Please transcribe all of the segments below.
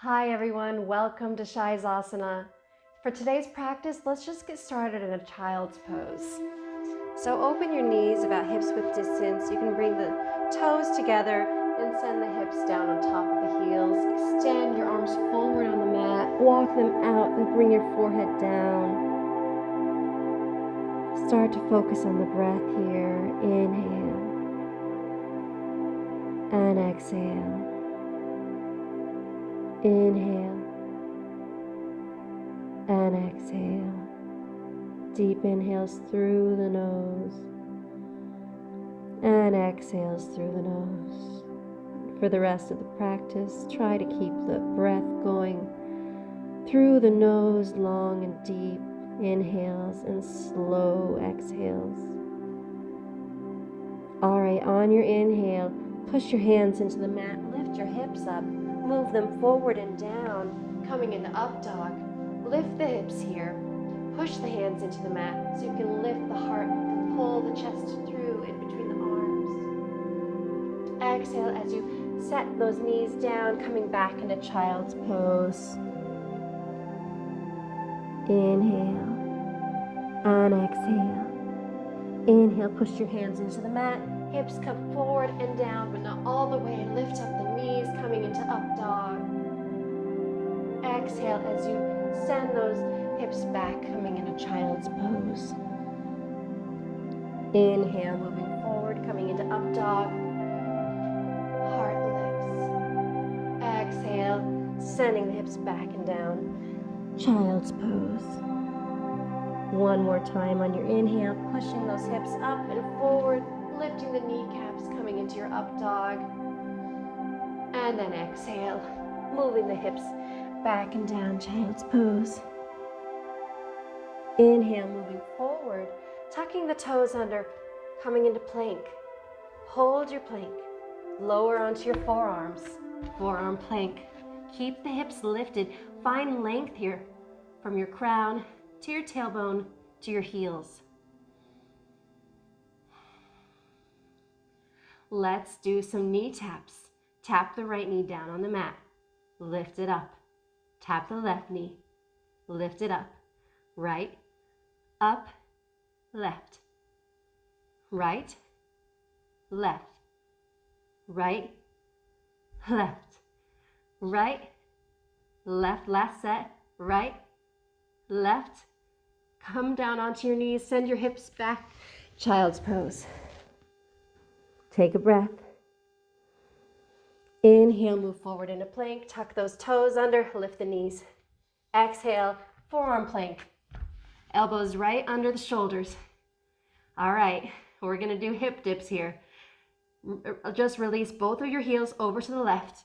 Hi everyone, welcome to Asana. For today's practice, let's just get started in a child's pose. So open your knees about hips width distance. You can bring the toes together and send the hips down on top of the heels. Extend your arms forward on the mat, walk them out and bring your forehead down. Start to focus on the breath here. Inhale and exhale. Inhale and exhale. Deep inhales through the nose and exhales through the nose. For the rest of the practice, try to keep the breath going through the nose, long and deep inhales and slow exhales. All right, on your inhale, push your hands into the mat, lift your hips up, move them forward and down, coming into up dog. Lift the hips here. Push the hands into the mat so you can lift the heart and pull the chest through in between the arms. Exhale as you set those knees down, coming back into child's pose. Inhale and exhale. Inhale, push your hands into the mat. Hips come forward and down, but not all the way. Lift up the knees, coming into up dog. Exhale as you send those hips back, coming into child's pose. Inhale, moving forward, coming into up dog. Heart lifts. Exhale, sending the hips back and down. Child's pose. One more time on your inhale, pushing those hips up and forward, lifting the kneecaps, coming into your up dog. And then exhale, moving the hips back and down, child's pose. Inhale, moving forward, tucking the toes under, coming into plank. Hold your plank. Lower onto your forearms. Forearm plank. Keep the hips lifted. Find length here from your crown to your tailbone to your heels. Let's do some knee taps. Tap the right knee down on the mat. Lift it up. Tap the left knee. Lift it up. Right, up, left. Right, left. Right, left. Right, left. Last set. Right, left. Come down onto your knees. Send your hips back. Child's pose. Take a breath. Inhale, move forward into plank. Tuck those toes under. Lift the knees. Exhale, forearm plank. Elbows right under the shoulders. All right, we're going to do hip dips here. Just release both of your heels over to the left,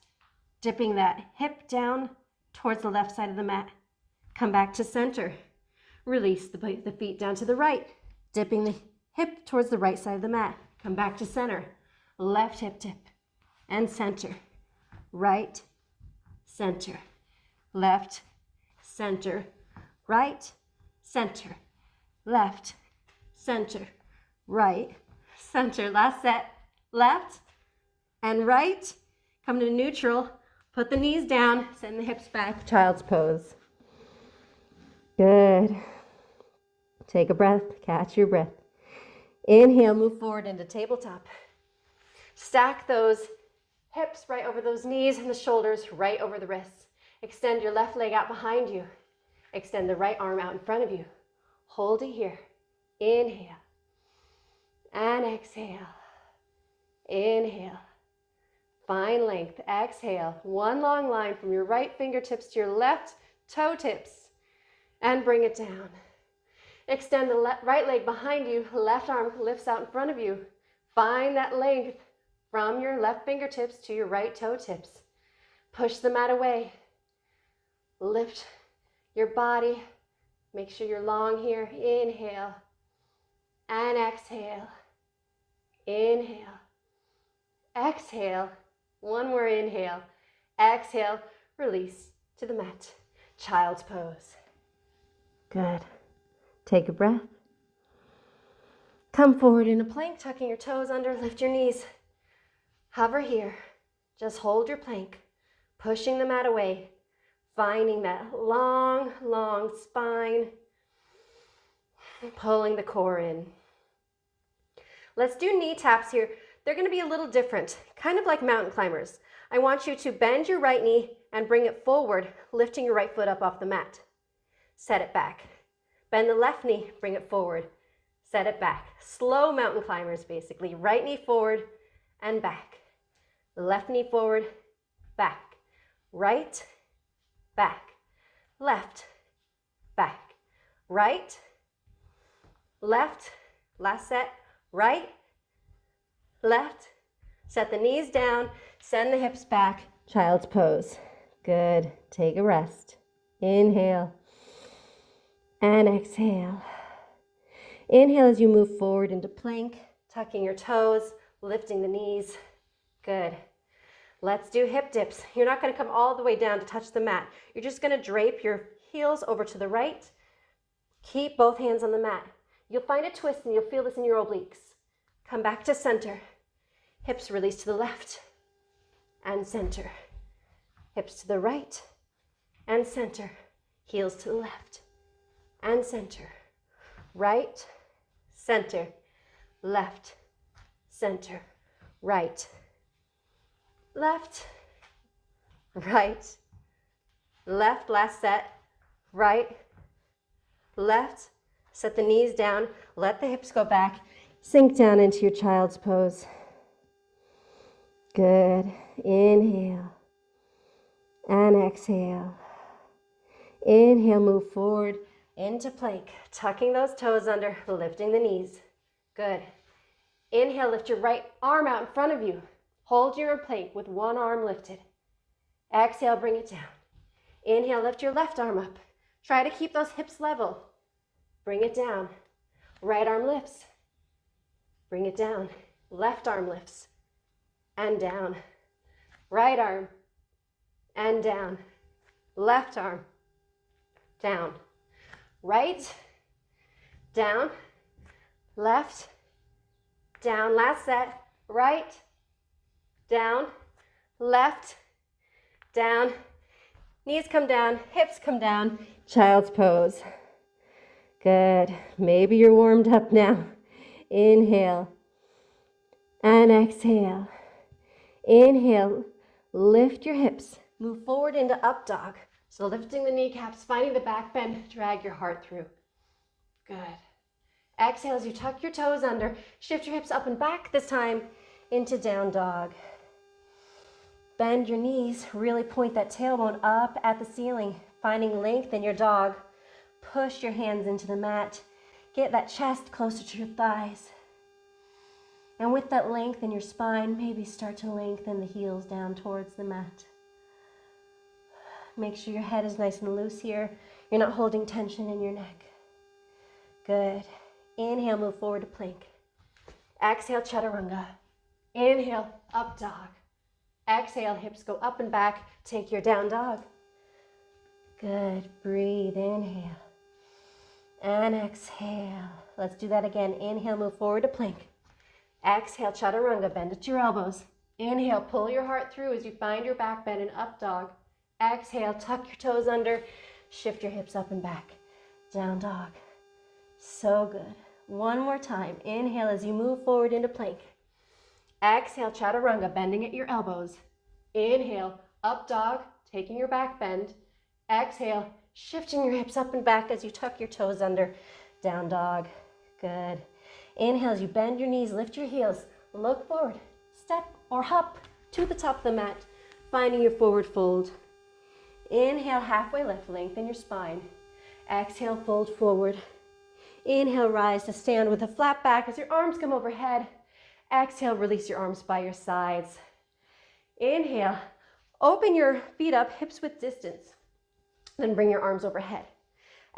dipping that hip down towards the left side of the mat. Come back to center. Release the feet down to the right, dipping the hip towards the right side of the mat. Come back to center. Left hip dip and center. Right, center. Left, center. Right, center. Left, center. Right, center. Last set. Left and right. Come to neutral. Put the knees down. Send the hips back. Child's pose. Good. Take a breath. Catch your breath. Inhale, move forward into tabletop. Stack those hips right over those knees and the shoulders right over the wrists. Extend your left leg out behind you. Extend the right arm out in front of you. Hold it here. Inhale. And exhale. Inhale. Find length. Exhale. One long line from your right fingertips to your left toe tips. And bring it down. Extend the right leg behind you. Left arm lifts out in front of you. Find that length from your left fingertips to your right toe tips. Push the mat away. Lift your body. Make sure you're long here. Inhale. And exhale. Inhale. Exhale. One more inhale. Exhale. Release to the mat. Child's pose. Good. Take a breath. Come forward in a plank, tucking your toes under. Lift your knees. Hover here. Just hold your plank. Pushing the mat away. Finding that long, long spine, pulling the core in. Let's do knee taps here. They're going to be a little different, kind of like mountain climbers. I want you to bend your right knee and bring it forward, lifting your right foot up off the mat. Set it back. Bend the left knee, bring it forward. Set it back. Slow mountain climbers, basically. Right knee forward and back. Left knee forward, back. Right, back. Left, back. Right, left. Last set. Right, left. Set the knees down. Send the hips back. Child's pose. Good. Take a rest. Inhale and exhale. Inhale as you move forward into plank, tucking your toes, lifting the knees. Good. Let's do hip dips. You're not going to come all the way down to touch the mat. You're just going to drape your heels over to the right. Keep both hands on the mat. You'll find a twist and you'll feel this in your obliques. Come back to center. Hips release to the left and center. Hips to the right and center. Heels to the left and center. Right, center, left, center, right, left, right, left, last set, right, left. Set the knees down, let the hips go back, sink down into your child's pose. Good. Inhale and exhale. Inhale, move forward into plank, tucking those toes under, lifting the knees. Good. Inhale, lift your right arm out in front of you. Hold your plank with one arm lifted. Exhale, bring it down. Inhale, lift your left arm up. Try to keep those hips level. Bring it down. Right arm lifts. Bring it down. Left arm lifts. And down. Right arm. And down. Left arm. Down. Right. Down. Left. Down. Last set. Right. Down. Left. Down. Knees come down. Hips come down. Child's pose. Good. Maybe you're warmed up now. Inhale and exhale. Inhale, lift your hips. Move forward into up dog. So lifting the kneecaps, finding the back bend, drag your heart through. Good. Exhale as you tuck your toes under. Shift your hips up and back, this time into down dog. Bend your knees, really point that tailbone up at the ceiling, finding length in your dog. Push your hands into the mat. Get that chest closer to your thighs. And with that length in your spine, maybe start to lengthen the heels down towards the mat. Make sure your head is nice and loose here. You're not holding tension in your neck. Good. Inhale, move forward to plank. Exhale, chaturanga. Inhale, up dog. Exhale, hips go up and back. Take your down dog. Good. Breathe. Inhale. And exhale. Let's do that again. Inhale, move forward to plank. Exhale, chaturanga, bend at your elbows. Inhale, pull your heart through as you find your back bend in up dog. Exhale, tuck your toes under, shift your hips up and back. Down dog. So good. One more time. Inhale as you move forward into plank. Exhale, chaturanga, bending at your elbows. Inhale, up dog, taking your back bend. Exhale, shifting your hips up and back as you tuck your toes under. Down dog. Good. Inhale as you bend your knees, lift your heels, look forward, step or hop to the top of the mat, finding your forward fold. Inhale, halfway lift, lengthen your spine. Exhale, fold forward. Inhale, rise to stand with a flat back as your arms come overhead. Exhale, release your arms by your sides. Inhale, open your feet up, hips width distance. Then bring your arms overhead.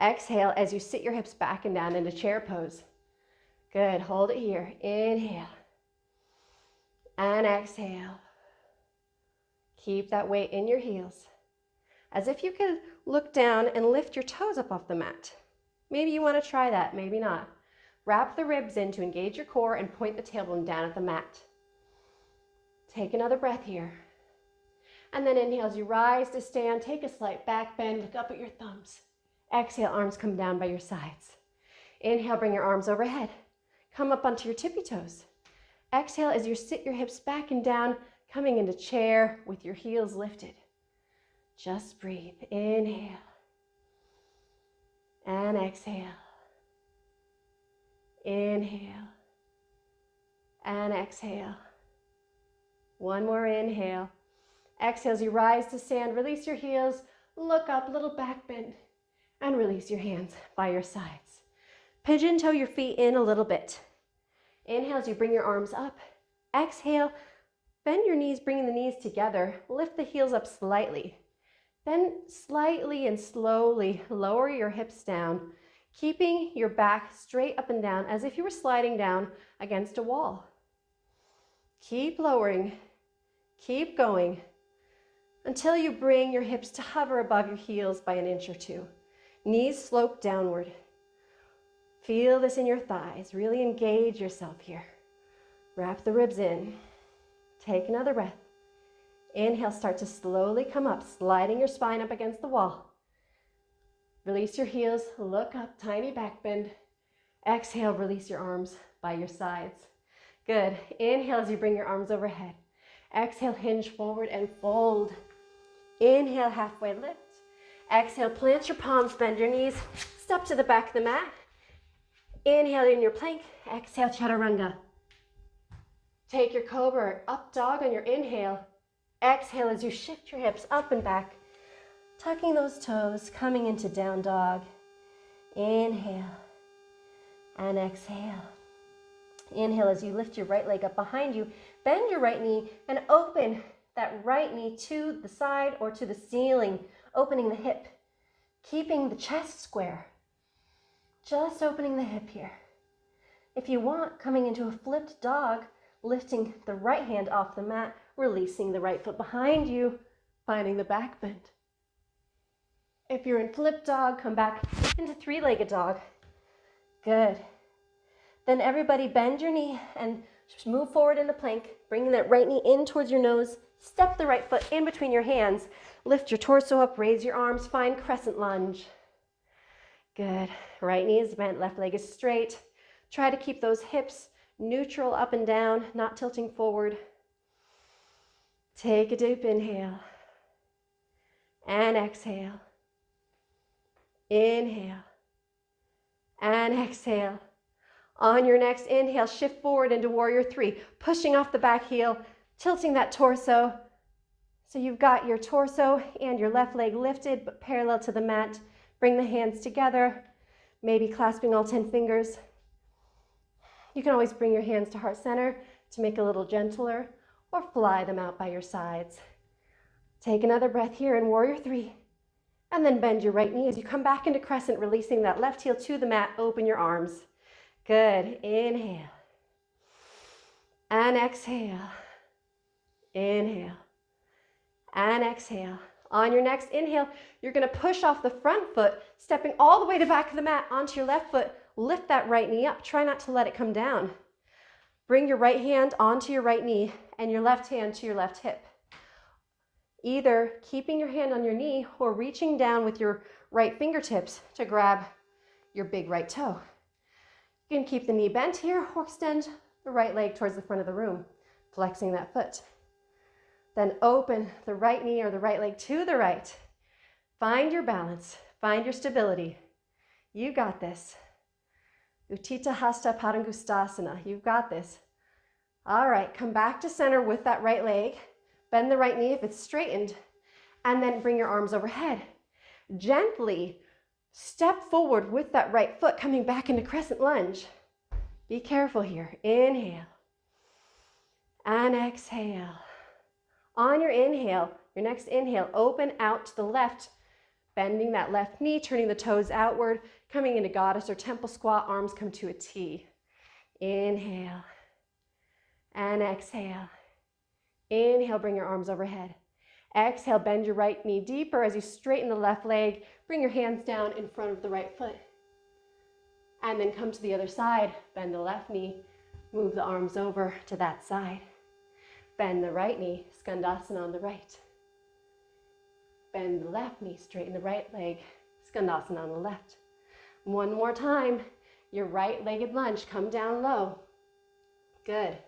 Exhale as you sit your hips back and down into chair pose. Good, hold it here. Inhale and exhale. Keep that weight in your heels. As if you could look down and lift your toes up off the mat. Maybe you want to try that, maybe not. Wrap the ribs in to engage your core and point the tailbone down at the mat. Take another breath here. And then inhale as you rise to stand, take a slight back bend, look up at your thumbs. Exhale, arms come down by your sides. Inhale, bring your arms overhead. Come up onto your tippy toes. Exhale as you sit your hips back and down, coming into chair with your heels lifted. Just breathe. Inhale. And exhale. Inhale. And exhale. One more inhale. Exhale as you rise to stand, release your heels, look up, little back bend, and release your hands by your sides. Pigeon toe your feet in a little bit. Inhale as you bring your arms up. Exhale, bend your knees, bringing the knees together. Lift the heels up slightly. Then slightly and slowly lower your hips down, keeping your back straight up and down as if you were sliding down against a wall. Keep lowering, keep going until you bring your hips to hover above your heels by an inch or two. Knees slope downward. Feel this in your thighs. Really engage yourself here. Wrap the ribs in. Take another breath. Inhale, start to slowly come up, sliding your spine up against the wall. Release your heels, look up, tiny back bend. Exhale, release your arms by your sides. Good. Inhale as you bring your arms overhead. Exhale, hinge forward and fold. Inhale, halfway lift. Exhale, plant your palms, bend your knees, step to the back of the mat. Inhale in your plank. Exhale, chaturanga. Take your cobra, up dog on your inhale. Exhale as you shift your hips up and back, tucking those toes, coming into down dog. Inhale and exhale. Inhale as you lift your right leg up behind you, bend your right knee and open that right knee to the side or to the ceiling, opening the hip, keeping the chest square. Just opening the hip here. If you want, coming into a flipped dog, lifting the right hand off the mat, releasing the right foot behind you, finding the back bend. If you're in flipped dog, come back into three-legged dog. Good. Then everybody bend your knee and just move forward into plank, bringing that right knee in towards your nose, step the right foot in between your hands, lift your torso up, raise your arms, find crescent lunge. Good. Right knee is bent, left leg is straight. Try to keep those hips neutral up and down, not tilting forward. Take a deep inhale and exhale. Inhale and exhale. On your next inhale, shift forward into warrior three, pushing off the back heel, tilting that torso. So you've got your torso and your left leg lifted, but parallel to the mat. Bring the hands together, maybe clasping all 10 fingers. You can always bring your hands to heart center to make it a little gentler, or fly them out by your sides. Take another breath here in warrior three, and then bend your right knee as you come back into crescent, releasing that left heel to the mat. Open your arms. Good. Inhale and exhale. Inhale and exhale. On your next inhale, you're going to push off the front foot, stepping all the way to the back of the mat onto your left foot. Lift that right knee up. Try not to let it come down. Bring your right hand onto your right knee and your left hand to your left hip. Either keeping your hand on your knee or reaching down with your right fingertips to grab your big right toe. You can keep the knee bent here or extend the right leg towards the front of the room, flexing that foot. Then open the right knee or the right leg to the right. Find your balance. Find your stability. You got this. Utthita Hasta Padangusthasana. You've got this. All right, come back to center with that right leg. Bend the right knee if it's straightened. And then bring your arms overhead. Gently step forward with that right foot, coming back into crescent lunge. Be careful here. Inhale. And exhale. On your inhale, your next inhale, open out to the left, bending that left knee, turning the toes outward, coming into goddess or temple squat, arms come to a T. Inhale and exhale. Inhale, bring your arms overhead. Exhale, bend your right knee deeper as you straighten the left leg. Bring your hands down in front of the right foot. And then come to the other side. Bend the left knee. Move the arms over to that side. Bend the right knee, Skandasana on the right. Bend the left knee, straighten the right leg. Skandasana on the left. One more time. Your right-legged lunge, come down low. Good.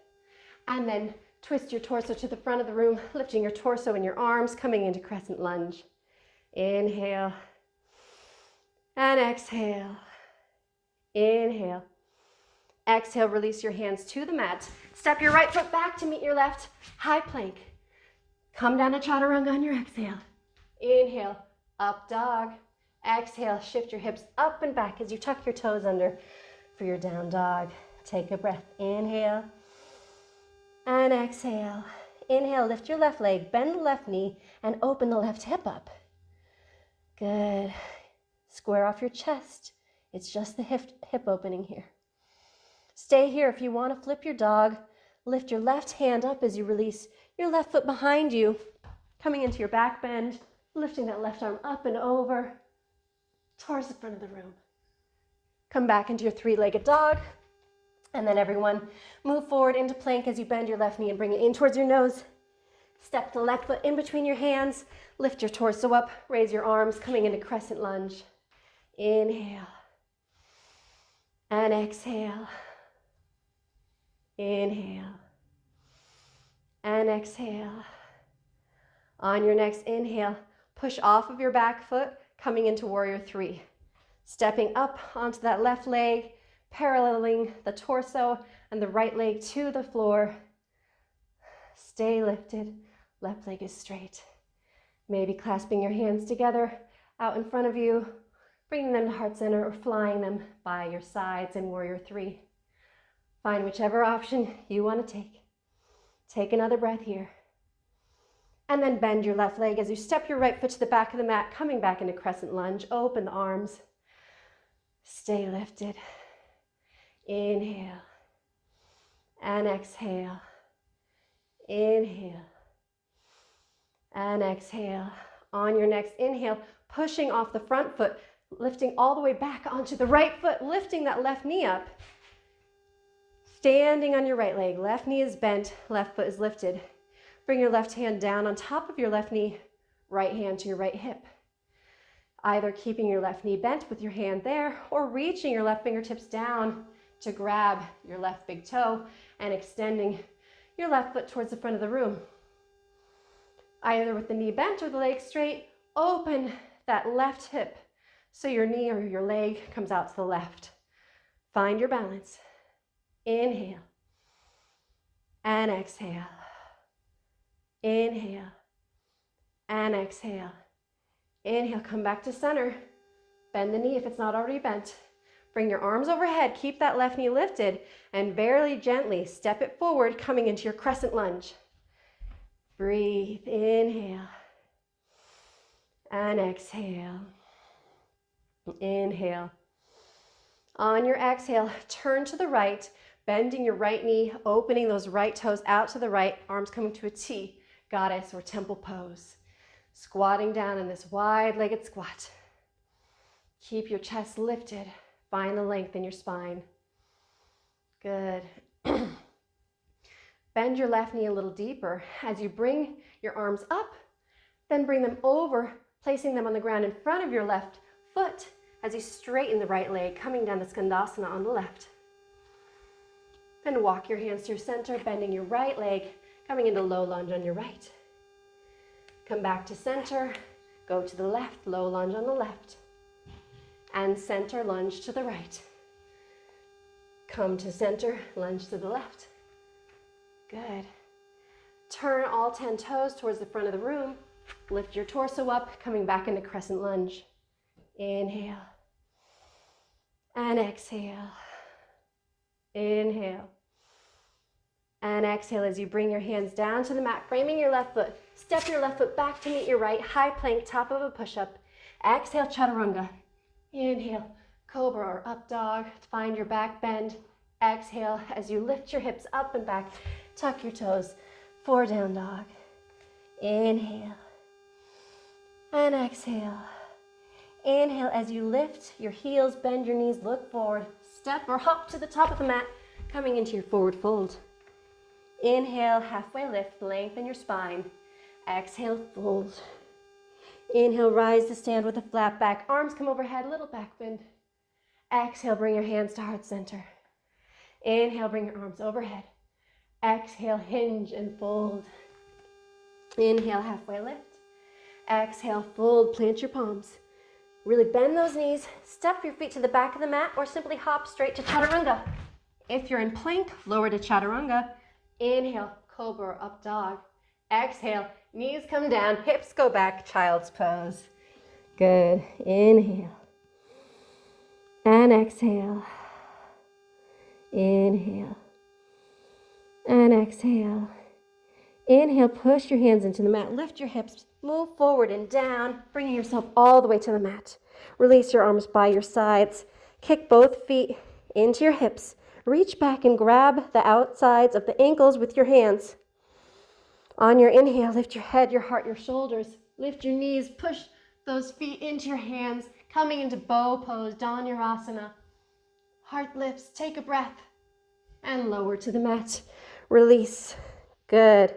And then twist your torso to the front of the room, lifting your torso and your arms, coming into crescent lunge. Inhale. And exhale. Inhale. Exhale, release your hands to the mat. Step your right foot back to meet your left. High plank. Come down to chaturanga on your exhale. Inhale, up dog. Exhale, shift your hips up and back as you tuck your toes under for your down dog. Take a breath. Inhale and exhale. Inhale, lift your left leg, bend the left knee, and open the left hip up. Good. Square off your chest. It's just the hip opening here. Stay here. If you want to flip your dog, lift your left hand up as you release your left foot behind you, coming into your back bend, lifting that left arm up and over towards the front of the room. Come back into your three-legged dog, and then everyone move forward into plank as you bend your left knee and bring it in towards your nose. Step the left foot in between your hands, lift your torso up, raise your arms, coming into crescent lunge. Inhale and exhale. Inhale and exhale. On your next inhale, push off of your back foot, coming into warrior three. Stepping up onto that left leg, paralleling the torso and the right leg to the floor. Stay lifted, left leg is straight. Maybe clasping your hands together out in front of you, bringing them to heart center or flying them by your sides in warrior three. Find whichever option you want to take. Take another breath here. And then bend your left leg as you step your right foot to the back of the mat, coming back into crescent lunge. Open the arms. Stay lifted. Inhale. And exhale. Inhale. And exhale. On your next inhale, pushing off the front foot, lifting all the way back onto the right foot, lifting that left knee up. Standing on your right leg, left knee is bent, left foot is lifted. Bring your left hand down on top of your left knee, right hand to your right hip. Either keeping your left knee bent with your hand there or reaching your left fingertips down to grab your left big toe and extending your left foot towards the front of the room. Either with the knee bent or the leg straight, open that left hip so your knee or your leg comes out to the left. Find your balance. Inhale and exhale. Inhale and exhale. Inhale, come back to center. Bend the knee if it's not already bent. Bring your arms overhead, keep that left knee lifted, and very gently step it forward, coming into your crescent lunge. Breathe, inhale and exhale. Inhale. On your exhale, turn to the right, bending your right knee, opening those right toes out to the right, arms coming to a T, goddess or temple pose. Squatting down in this wide-legged squat. Keep your chest lifted. Find the length in your spine. Good. Bend your left knee a little deeper as you bring your arms up, then bring them over, placing them on the ground in front of your left foot as you straighten the right leg, coming down to Skandasana on the left. Then walk your hands to your center, bending your right leg, coming into low lunge on your right. Come back to center, go to the left, low lunge on the left, and center lunge to the right. Come to center, lunge to the left. Good. Turn all 10 toes towards the front of the room. Lift your torso up, coming back into crescent lunge. Inhale and exhale. Inhale and exhale as you bring your hands down to the mat, framing your left foot. Step your left foot back to meet your right, high plank, top of a push-up. Exhale, chaturanga. Inhale, cobra or up dog. Find your back bend. Exhale as you lift your hips up and back. Tuck your toes, four down dog. Inhale and exhale. Inhale as you lift your heels, bend your knees, look forward. Step or hop to the top of the mat, coming into your forward fold. Inhale, halfway lift, lengthen your spine. Exhale, fold. Inhale, rise to stand with a flat back. Arms come overhead, little back bend. Exhale, bring your hands to heart center. Inhale, bring your arms overhead. Exhale, hinge and fold. Inhale, halfway lift. Exhale, fold, plant your palms. Really bend those knees, step your feet to the back of the mat, or simply hop straight to chaturanga. If you're in plank, lower to chaturanga. Inhale, cobra, up dog. Exhale, knees come down, hips go back, child's pose. Good. Inhale. And exhale. Inhale. And exhale. Inhale, push your hands into the mat. Lift your hips, move forward and down, bringing yourself all the way to the mat. Release your arms by your sides. Kick both feet into your hips. Reach back and grab the outsides of the ankles with your hands. On your inhale, lift your head, your heart, your shoulders. Lift your knees, push those feet into your hands, coming into bow pose, Dhanurasana. Heart lifts, take a breath, and lower to the mat. Release. Good.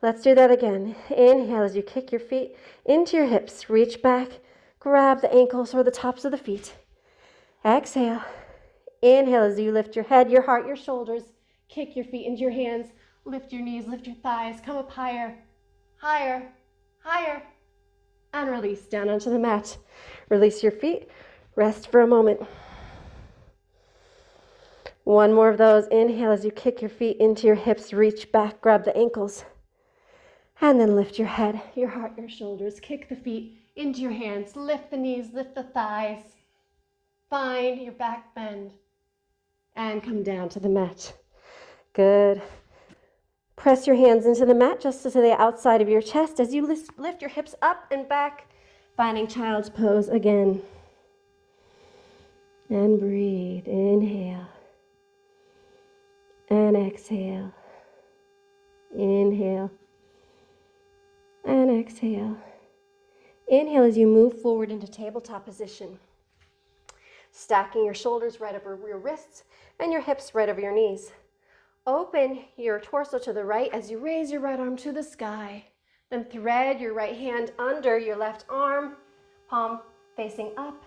Let's do that again. Inhale as you kick your feet into your hips. Reach back, grab the ankles or the tops of the feet. Exhale. Inhale as you lift your head, your heart, your shoulders. Kick your feet into your hands. Lift your knees, lift your thighs. Come up higher, higher, higher. And release down onto the mat. Release your feet. Rest for a moment. One more of those. Inhale as you kick your feet into your hips. Reach back, grab the ankles. And then lift your head, your heart, your shoulders. Kick the feet into your hands. Lift the knees, lift the thighs. Find your back bend. And come down to the mat. Good. Press your hands into the mat just to the outside of your chest as you lift your hips up and back, finding child's pose again. And breathe. Inhale. And exhale. Inhale. And exhale. Inhale as you move forward into tabletop position. Stacking your shoulders right over your wrists and your hips right over your knees. Open your torso to the right as you raise your right arm to the sky. Then thread your right hand under your left arm, palm facing up,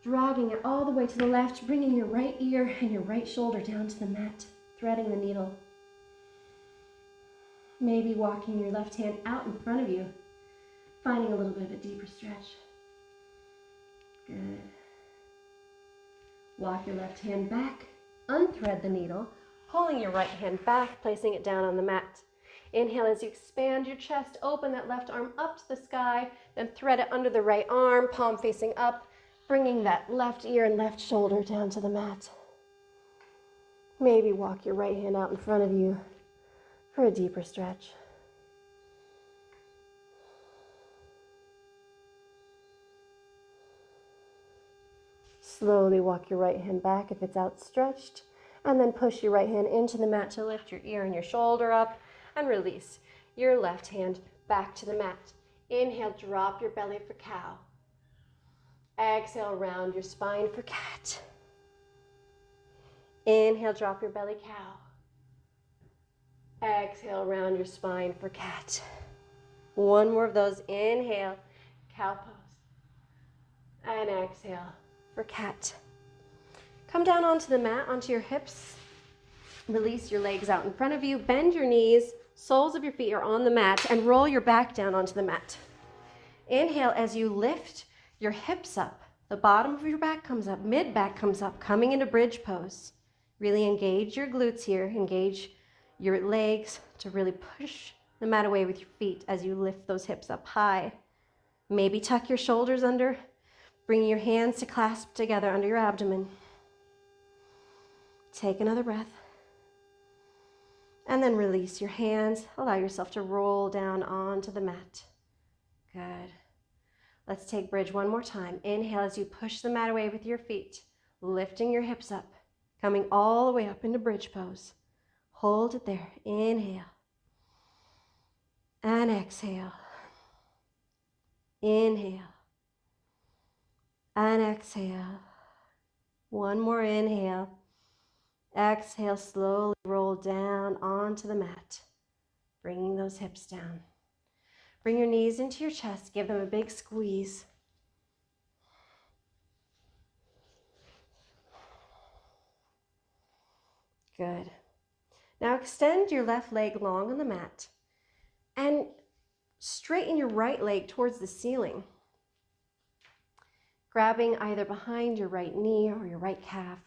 dragging it all the way to the left, bringing your right ear and your right shoulder down to the mat, threading the needle. Maybe walking your left hand out in front of you, finding a little bit of a deeper stretch. Good. Walk your left hand back, unthread the needle, pulling your right hand back, placing it down on the mat. Inhale as you expand your chest, open that left arm up to the sky, then thread it under the right arm, palm facing up, bringing that left ear and left shoulder down to the mat. Maybe walk your right hand out in front of you for a deeper stretch. Slowly walk your right hand back if it's outstretched, and then push your right hand into the mat to lift your ear and your shoulder up, and release your left hand back to the mat. Inhale, drop your belly for cow. Exhale, round your spine for cat. Inhale, drop your belly, cow. Exhale, round your spine for cat. One more of those. Inhale, cow pose. And exhale for cat. Come down onto the mat, onto your hips. Release your legs out in front of you. Bend your knees. Soles of your feet are on the mat, and roll your back down onto the mat. Inhale as you lift your hips up. The bottom of your back comes up, mid back comes up, coming into bridge pose. Really engage your glutes here. Engage your legs to really push the mat away with your feet as you lift those hips up high. Maybe tuck your shoulders under, bring your hands to clasp together under your abdomen. Take another breath. And then release your hands. Allow yourself to roll down onto the mat. Good. Let's take bridge one more time. Inhale as you push the mat away with your feet, lifting your hips up, coming all the way up into bridge pose. Hold it there. Inhale. And exhale. Inhale. And exhale. One more inhale. Exhale, slowly roll down onto the mat, bringing those hips down. Bring your knees into your chest. Give them a big squeeze. Good. Now extend your left leg long on the mat and straighten your right leg towards the ceiling. Grabbing either behind your right knee or your right calf.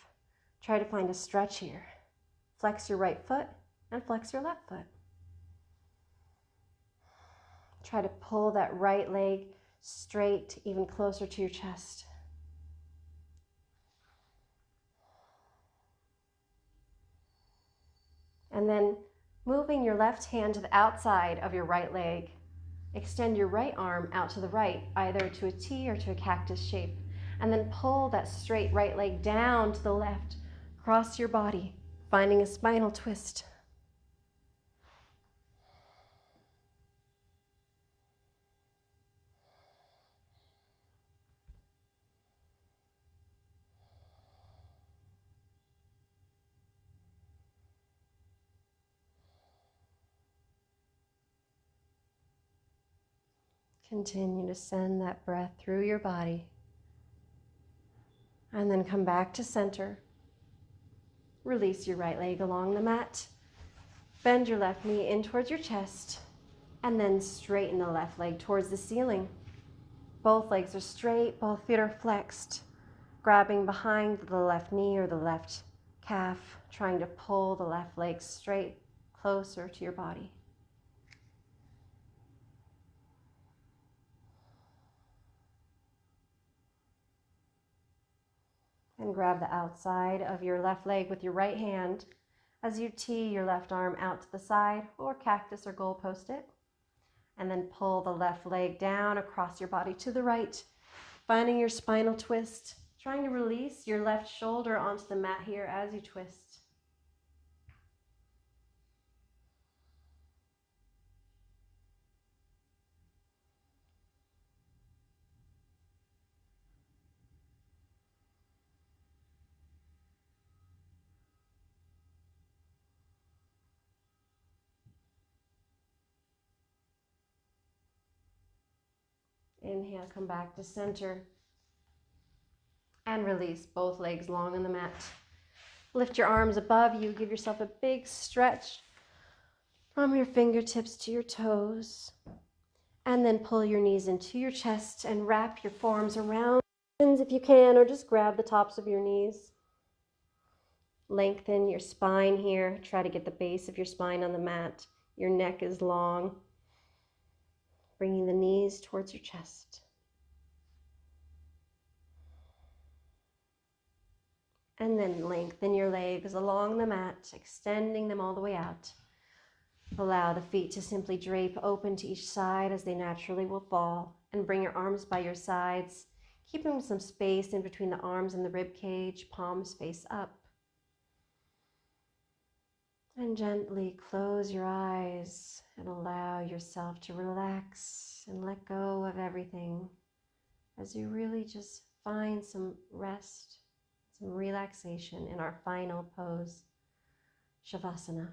Try to find a stretch here. Flex your right foot and flex your left foot. Try to pull that right leg straight, even closer to your chest. And then moving your left hand to the outside of your right leg. Extend your right arm out to the right, either to a T or to a cactus shape. And then pull that straight right leg down to the left, across your body, finding a spinal twist. Continue to send that breath through your body. And then come back to center. Release your right leg along the mat. Bend your left knee in towards your chest. And then straighten the left leg towards the ceiling. Both legs are straight, both feet are flexed. Grabbing behind the left knee or the left calf, trying to pull the left leg straight, closer to your body. And grab the outside of your left leg with your right hand as you tee your left arm out to the side or cactus or goalpost it. And then pull the left leg down across your body to the right, finding your spinal twist, trying to release your left shoulder onto the mat here as you twist. Inhale, come back to center. And release both legs long on the mat. Lift your arms above you. Give yourself a big stretch from your fingertips to your toes. And then pull your knees into your chest and wrap your forearms around if you can, or just grab the tops of your knees. Lengthen your spine here. Try to get the base of your spine on the mat. Your neck is long. Bringing the knees towards your chest. And then lengthen your legs along the mat, extending them all the way out. Allow the feet to simply drape open to each side as they naturally will fall. And bring your arms by your sides, keeping some space in between the arms and the rib cage, palms face up. And gently close your eyes and allow yourself to relax and let go of everything as you really just find some rest, some relaxation in our final pose, Shavasana.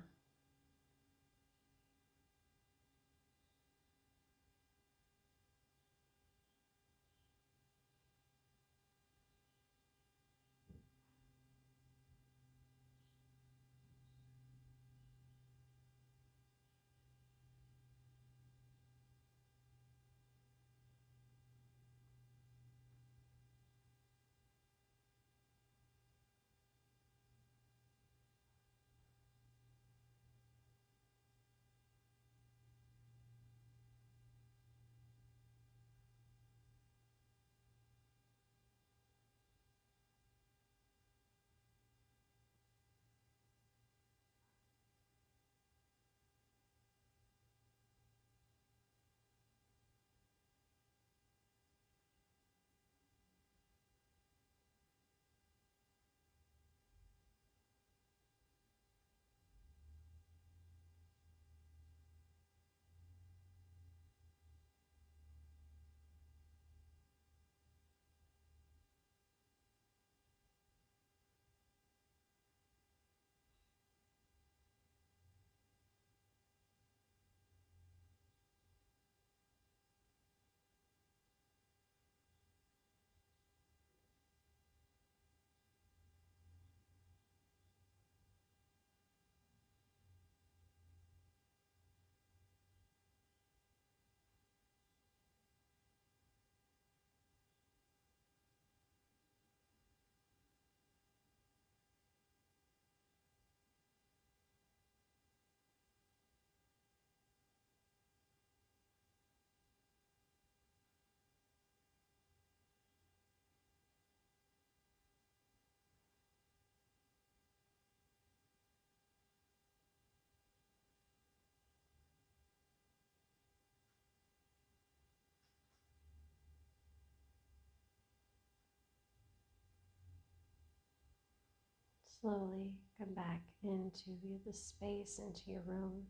slowly come back into the space, into your room,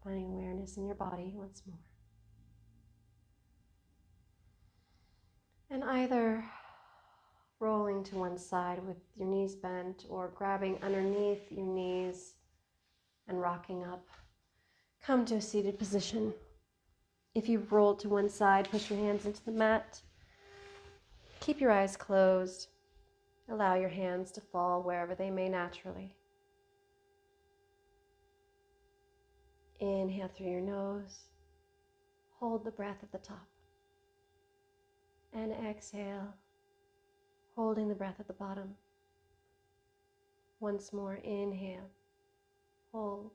finding awareness in your body once more. And either rolling to one side with your knees bent or grabbing underneath your knees and rocking up, come to a seated position. If you've rolled to one side, push your hands into the mat. Keep your eyes closed. Allow your hands to fall wherever they may naturally. Inhale through your nose. Hold the breath at the top. And exhale, holding the breath at the bottom. Once more, inhale, hold,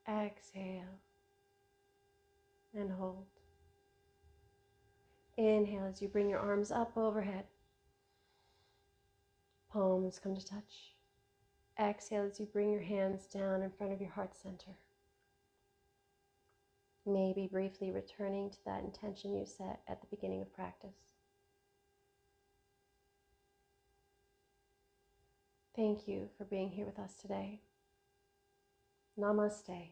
exhale, and hold. Inhale as you bring your arms up overhead. Palms come to touch. Exhale as you bring your hands down in front of your heart center. Maybe briefly returning to that intention you set at the beginning of practice. Thank you for being here with us today. Namaste.